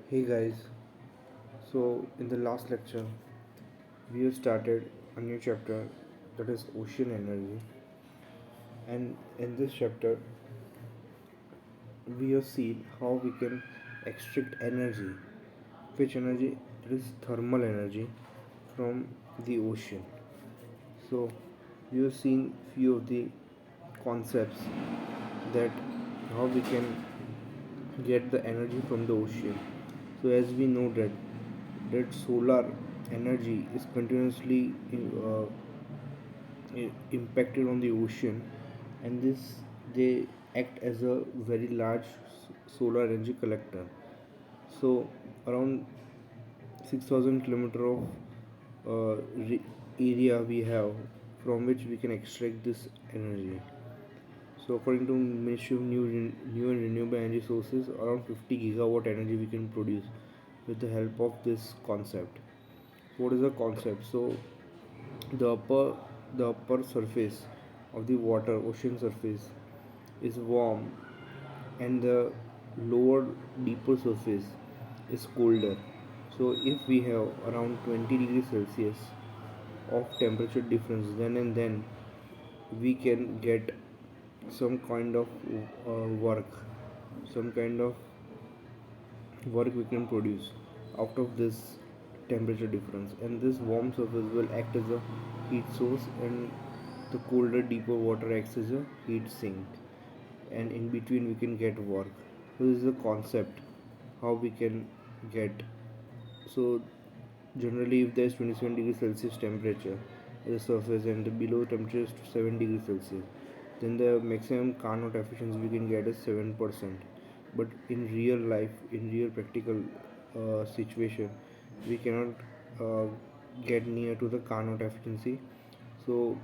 Hey guys, so in the last lecture, we have started a new chapter that is ocean energy, and in this chapter, we have seen how we can extract energy, which energy it is thermal energy from the ocean. So, we have seen few of the concepts that how we can get the energy from the ocean. So, as we know that solar energy is continuously impacted on the ocean, and this they act as a very large solar energy collector. So around 6,000 kilometer of area we have from which we can extract this energy. So according to Ministry of New and Renewable Energy Sources, around 50 gigawatt energy we can produce with the help of this concept. What is the concept? So the upper the upper surface of the water ocean surface is warm, and the lower deeper surface is colder. So if we have around 20 degrees Celsius of temperature difference, then we can get some kind of work, some kind of work we can produce out of this temperature difference. And this warm surface will act as a heat source, and the colder deeper water acts as a heat sink, and in between we can get work. So this is the concept how we can get. So generally if there is 27 degrees Celsius temperature at the surface and the below temperature is 7 degrees Celsius, then the maximum Carnot efficiency we can get is 7%. But in real life, in real practical situation, we cannot get near to the Carnot efficiency. So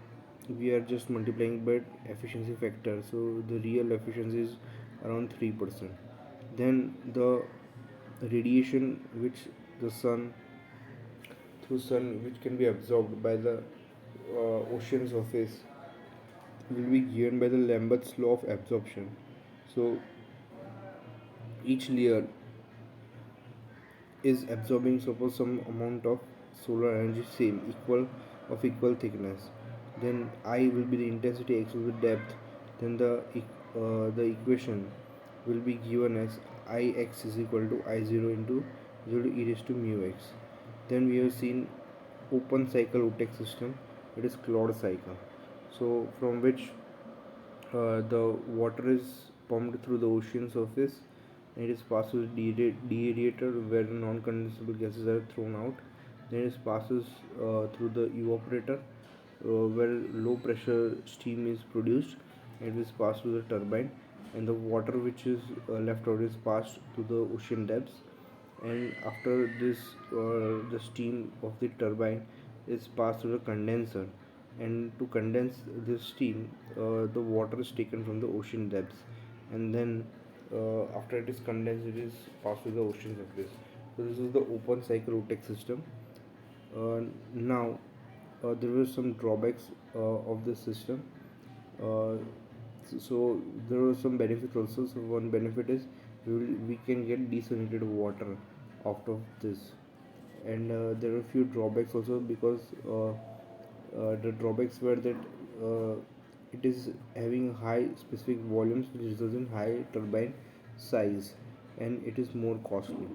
we are just multiplying by efficiency factor, so the real efficiency is around 3%. Then the radiation which the sun through sun which can be absorbed by the ocean surface will be given by the Lambert's law of absorption. So each layer is absorbing suppose some amount of solar energy, same equal of equal thickness. Then I will be the intensity, x will be depth. Then the equation will be given as ix is equal to I0 into 0 to e raised to mu x. Then we have seen open cycle Utex system, it is Claude cycle. So from which the water is pumped through the ocean surface, and it is passed through the deaerator where non-condensable gases are thrown out. Then it passes through the evaporator where low pressure steam is produced, and it is passed through the turbine, and the water which is left out is passed to the ocean depths. And after this the steam of the turbine is passed through the condenser, and to condense this steam the water is taken from the ocean depths, and then after it is condensed it is passed through the ocean surface. So this is the open cycle Utex system. Now there were some drawbacks of this system. uh, so there are some benefits also. So one benefit is we can get desalinated water out of this, and there are a few drawbacks also, because the drawbacks were that it is having high specific volumes which results in high turbine size, and it is more costly.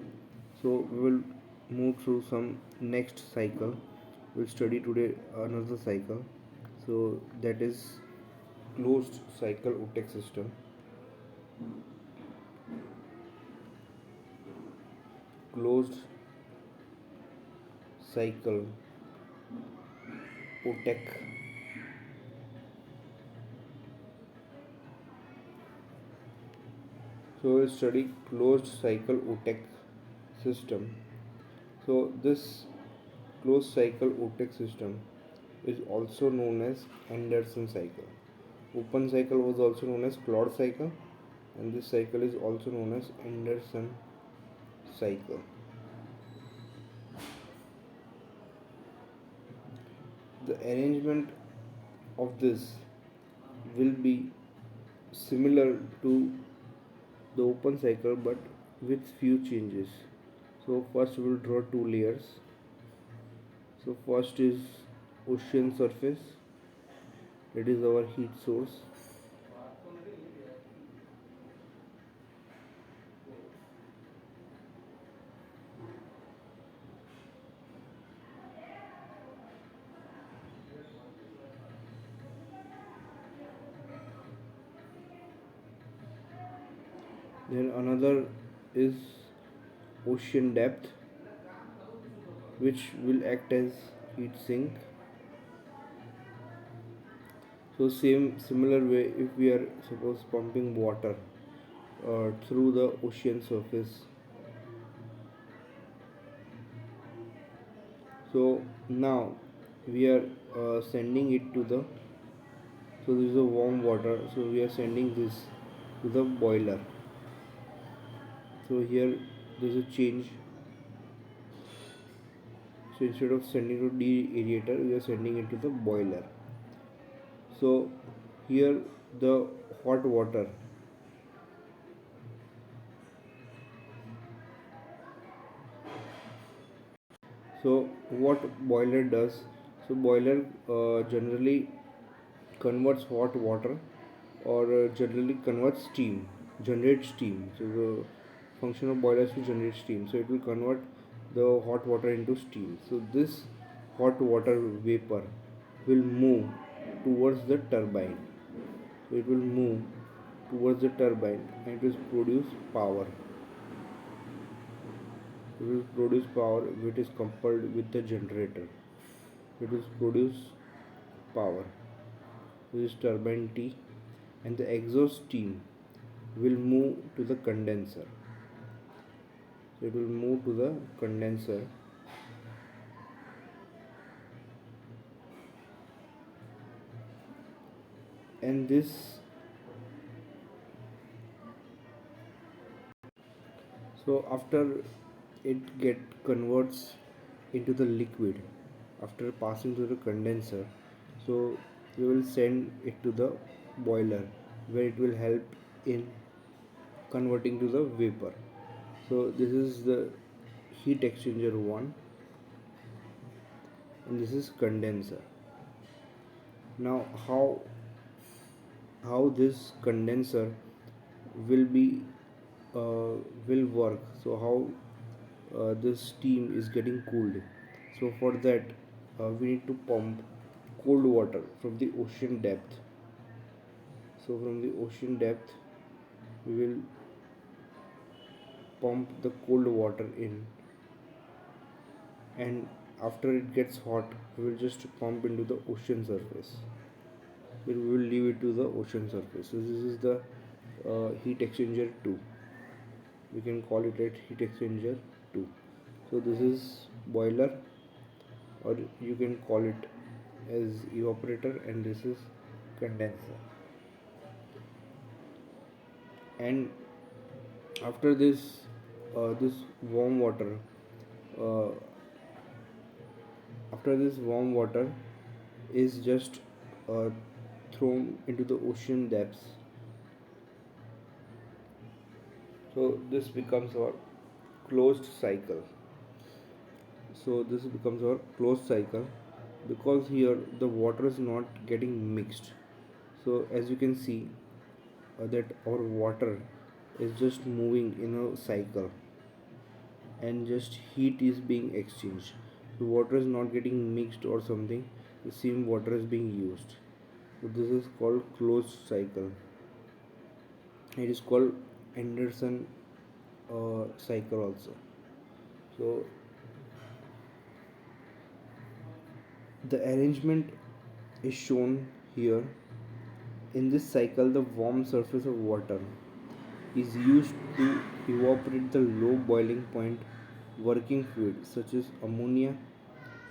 So we will move through some next cycle. We'll study today another cycle, so that is closed cycle Utex system. Closed cycle Utex. So we'll study closed cycle Utex system. So this closed cycle Utex system is also known as Anderson cycle. Open cycle was also known as Claude cycle, and this cycle is also known as Anderson cycle. The arrangement of this will be similar to the open cycle but with few changes. So first we will draw two layers. So first is ocean surface, that is our heat source. Then another is ocean depth, which will act as heat sink. So same similar way, if we are suppose pumping water through the ocean surface. So now we are sending it to the, so this is a warm water, so we are sending this to the boiler. So here there is a change. So instead of sending to deaerator, we are sending it to the boiler. So here the hot water, so what boiler does, so boiler generally converts hot water, or generally converts steam, generate steam. So the function of boiler is to generate steam, so it will convert the hot water into steam. So this hot water vapor will move towards the turbine. So it will move towards the turbine and it will produce power. It will produce power which is coupled with the generator. It will produce power. This is turbine T, and the exhaust steam will move to the condenser. So it will move to the condenser, and this, so after it get converts into the liquid after passing through the condenser, so we will send it to the boiler where it will help in converting to the vapor. So this is the heat exchanger 1, and this is condenser. Now how this condenser will be uh, will work, so how this steam is getting cooled. So for that we need to pump cold water from the ocean depth. So from the ocean depth we will pump the cold water in, and after it gets hot we will just pump into the ocean surface. We will leave it to the ocean surface. So this is the heat exchanger 2. We can call it at heat exchanger 2. So this is boiler, or you can call it as evaporator, and this is condenser. And after this warm water, uh, after this warm water is just uh, thrown into the ocean depths. So this becomes our closed cycle. So this becomes our closed cycle because here the water is not getting mixed. So as you can see that our water is just moving in a cycle, and just heat is being exchanged. The water is not getting mixed or something, the same water is being used. So this is called closed cycle. It is called Anderson cycle also. So the arrangement is shown here. In this cycle, the warm surface of water is used to evaporate the low boiling point working fluid such as ammonia,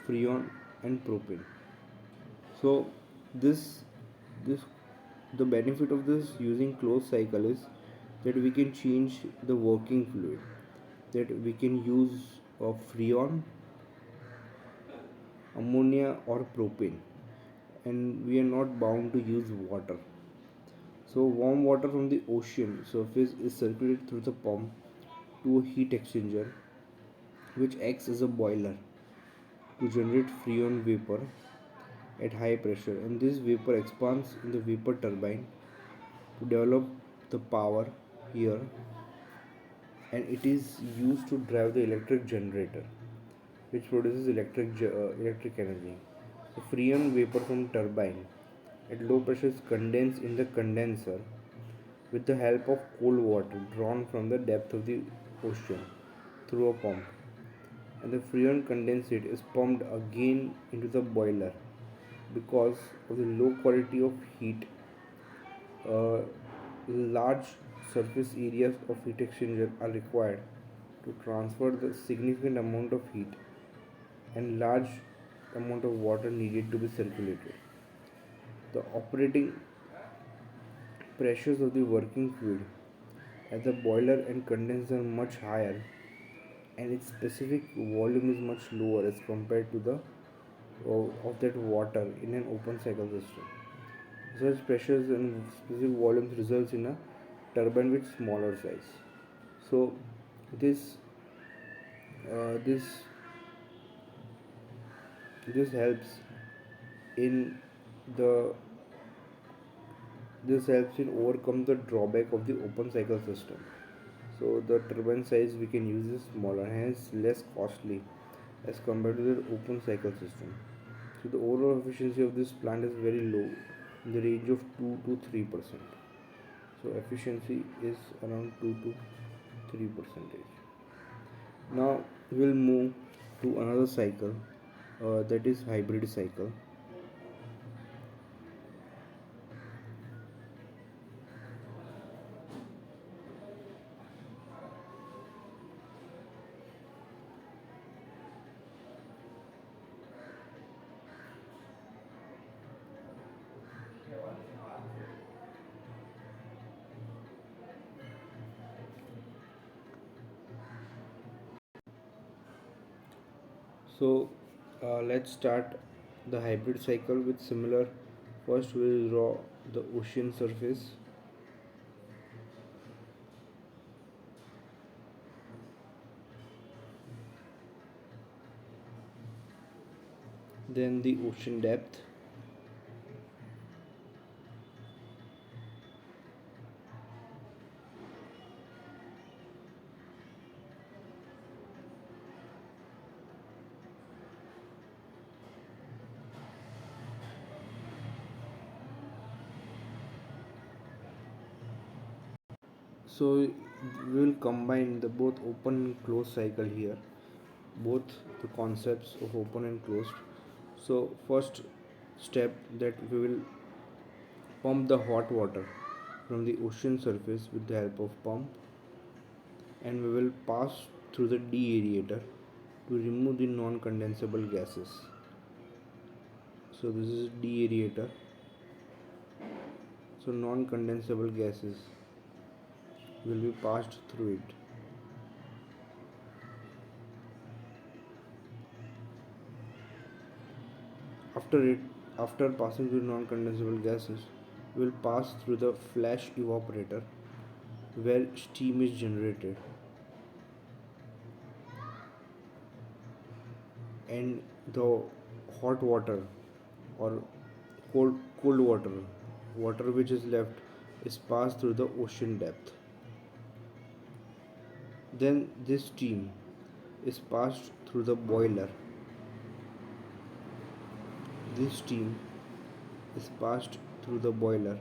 freon, and propane. So this this the benefit of this using closed cycle is that we can change the working fluid, that we can use freon, ammonia, or propane, and we are not bound to use water. So warm water from the ocean surface is circulated through the pump to a heat exchanger, which acts as a boiler to generate freon vapor at high pressure, and this vapor expands in the vapor turbine to develop the power here, and it is used to drive the electric generator which produces electric energy. The freon vapor from turbine at low pressure is condensed in the condenser with the help of cold water drawn from the depth of the ocean through a pump, and the freon condensate is pumped again into the boiler. Because of the low quality of heat, large surface areas of heat exchanger are required to transfer the significant amount of heat, and large amount of water needed to be circulated. The operating pressures of the working fluid at the boiler and condenser are much higher, and its specific volume is much lower as compared to the of that water in an open cycle system. Such pressures and specific volumes results in a turbine with smaller size. So this uh, this this helps in the this helps in overcome the drawback of the open cycle system. So the turbine size we can use is smaller, hence less costly as compared to the open cycle system. So the overall efficiency of this plant is very low, in the range of 2 to 3%. So efficiency is around 2 to 3 percentage. Now we will move to another cycle, that is hybrid cycle. So let's start the hybrid cycle with similar. First we will draw the ocean surface, then the ocean depth, so we will combine the both open and closed cycle here, both the concepts of open and closed. So first step, that we will pump the hot water from the ocean surface with the help of pump, and we will pass through the deaerator to remove the non-condensable gases. So this is deaerator. So non-condensable gases will be passed through it. After passing through non-condensable gases, we will pass through the flash evaporator where steam is generated, and the hot water or cold water which is left is passed through the ocean depth. Then this steam is passed through the boiler. This steam is passed through the boiler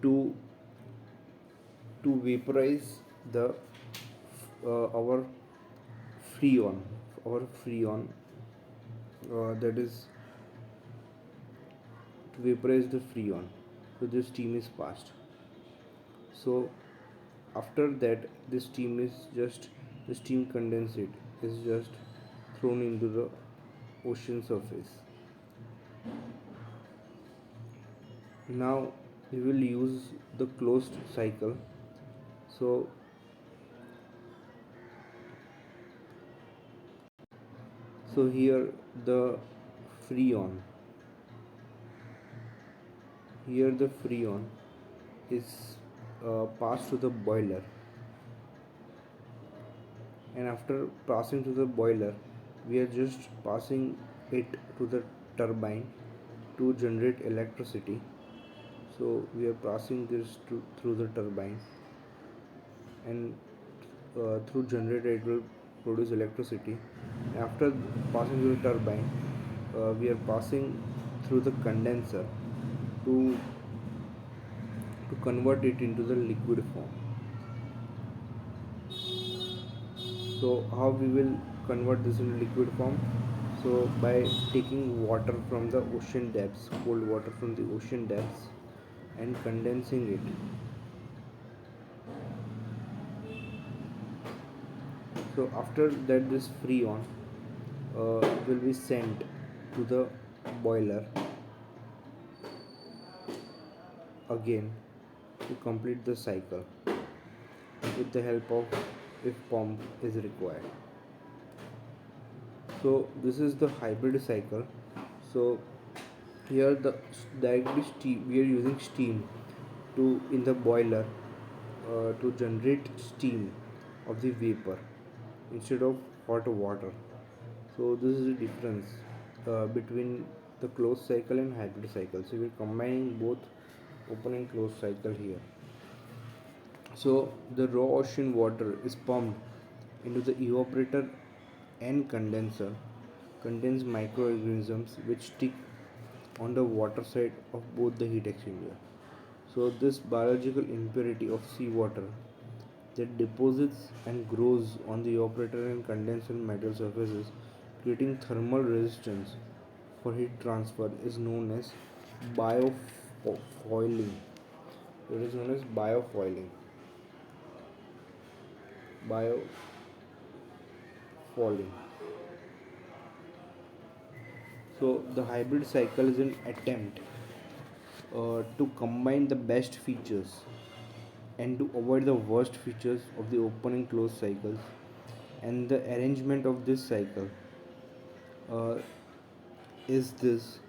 to vaporize the our freon that is to vaporize the freon. So this steam is passed. So after that, the steam condensate is just thrown into the ocean surface. Now we will use the closed cycle. So here the freon here the freon is passed to the boiler, and after passing to the boiler we are just passing it to the turbine to generate electricity. So we are passing this through the turbine, and through generator it will produce electricity. After passing through the turbine, we are passing through the condenser to convert it into the liquid form. So how we will convert this into liquid form? So by taking water from the ocean depths, cold water from the ocean depths, and condensing it. So after that, this freon will be sent to the boiler again to complete the cycle with the help of if pump is required. So this is the hybrid cycle. So here the directly steam, we are using steam to in the boiler to generate steam of the vapor instead of hot water. So this is the difference between the closed cycle and hybrid cycle. So we're combining both open and closed cycle here. So the raw ocean water is pumped into the evaporator and condenser contains microorganisms which stick on the water side of both the heat exchanger. So this biological impurity of seawater that deposits and grows on the evaporator and condenser metal surfaces, creating thermal resistance for heat transfer, is known as biofoiling. It is known as biofoiling. Biofouling. So the hybrid cycle is an attempt to combine the best features and to avoid the worst features of the open and closed cycles. And the arrangement of this cycle uh, is this.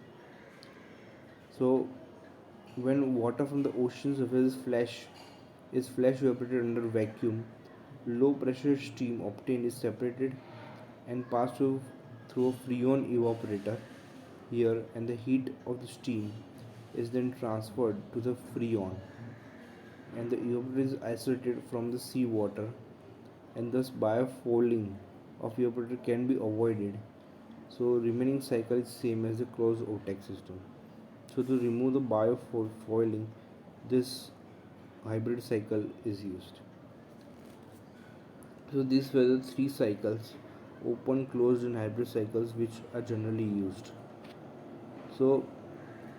So when water from the ocean surface is flash evaporated under vacuum, low pressure steam obtained is separated and passed through a freon evaporator here, and the heat of the steam is then transferred to the freon, and the evaporator is isolated from the seawater, and thus biofouling of evaporator can be avoided. So remaining cycle is same as the closed OTEC system. So to remove the biofoiling, this hybrid cycle is used. So these were the three cycles, open, closed and hybrid cycles, which are generally used. So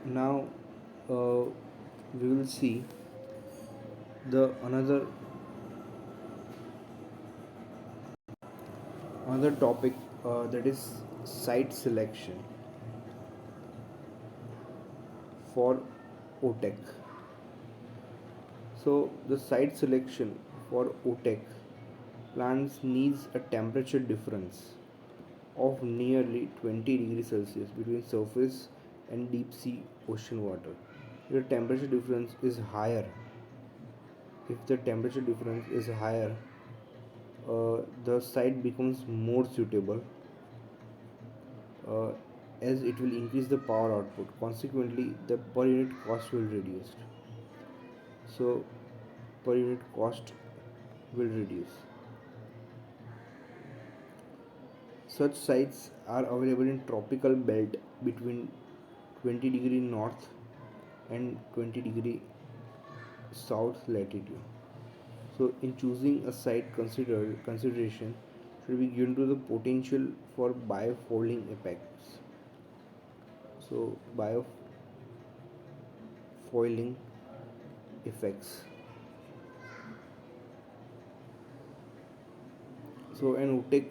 now uh, we will see the another topic, that is site selection for OTEC. So the site selection for OTEC plants needs a temperature difference of nearly 20 degrees Celsius between surface and deep sea ocean water. If the temperature difference is higher, if the temperature difference is higher, the site becomes more suitable, uh, as it will increase the power output. Consequently, the per unit cost will reduce. So, per unit cost will reduce. Such sites are available in tropical belt between 20-degree north and 20-degree south latitude. So, in choosing a site, consideration should be given to the potential for biofouling effects. So, biofoiling effects. So, an OTEC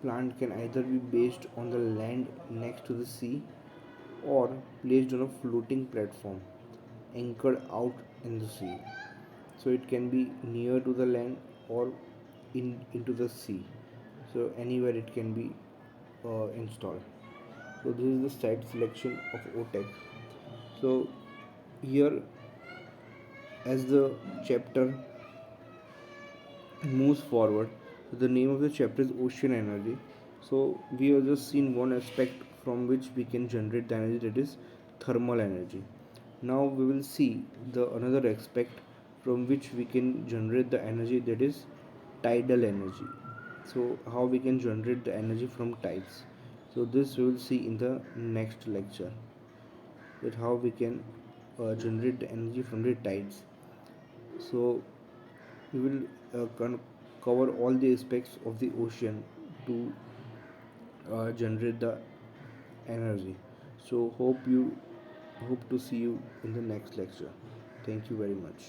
plant can either be based on the land next to the sea or placed on a floating platform anchored out in the sea. So, it can be near to the land or into the sea. So, anywhere it can be installed. So, this is the site selection of OTEC. So, here as the chapter moves forward. So the name of the chapter is ocean energy. So we have just seen one aspect from which we can generate the energy, that is thermal energy. Now we will see the another aspect from which we can generate the energy, that is tidal energy. So how we can generate the energy from tides. So this we will see in the next lecture, that how we can generate the energy from the tides. So we will cover all the aspects of the ocean to generate the energy. So hope to see you in the next lecture. Thank you very much.